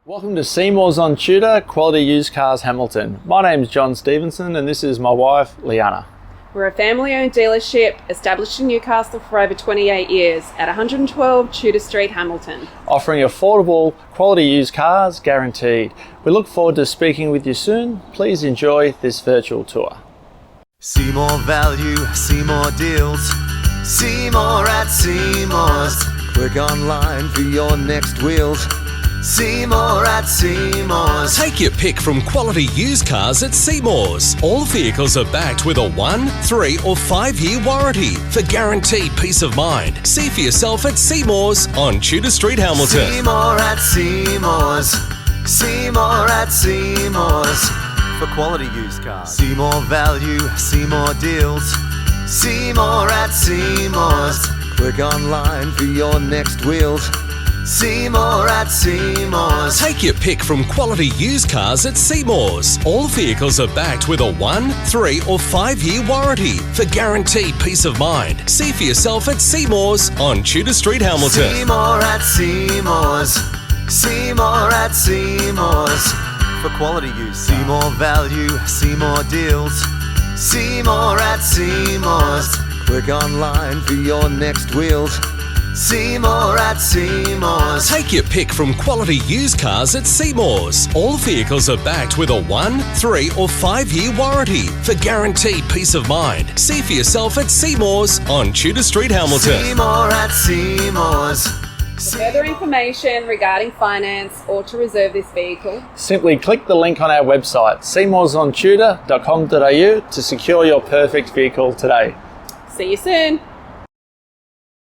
Welcome to Seymour's on Tudor, Quality Used Cars Hamilton. My name's John Stevenson and this is my wife, Leanna. We're a family-owned dealership established in Newcastle for over 28 years at 112 Tudor Street, Hamilton. Offering affordable, quality used cars guaranteed. We look forward to speaking with you soon. Please enjoy this virtual tour. See more value, see more deals. See more at Seymour's. Click online for your next wheels. See more at Seymour's. Take your pick from quality used cars at Seymour's. All vehicles are backed with a 1, 3 or 5 year warranty for guaranteed peace of mind. See for yourself at Seymour's on Tudor Street, Hamilton. See more at Seymour's. See more at Seymour's. For quality used cars. See more value, see more deals. See more at Seymour's. Click online for your next wheels. See more at Seymour's. Take your pick from quality used cars at Seymour's. All vehicles are backed with a 1, 3 or 5 year warranty for guaranteed peace of mind. See for yourself at Seymour's on Tudor Street, Hamilton. See more at Seymour's. See more at Seymour's. For quality use. See more value, see more deals. See more at Seymour's. Click online for your next wheels. See more at Seymour's. Take your pick from quality used cars at Seymour's. All vehicles are backed with a 1, 3 or 5 year warranty for guaranteed peace of mind. See for yourself at Seymour's on Tudor Street, Hamilton. See more at Seymour's. For further information regarding finance or to reserve this vehicle, Simply click the link on our website, seymoursontudor.com.au, to secure your perfect vehicle today. see you soon.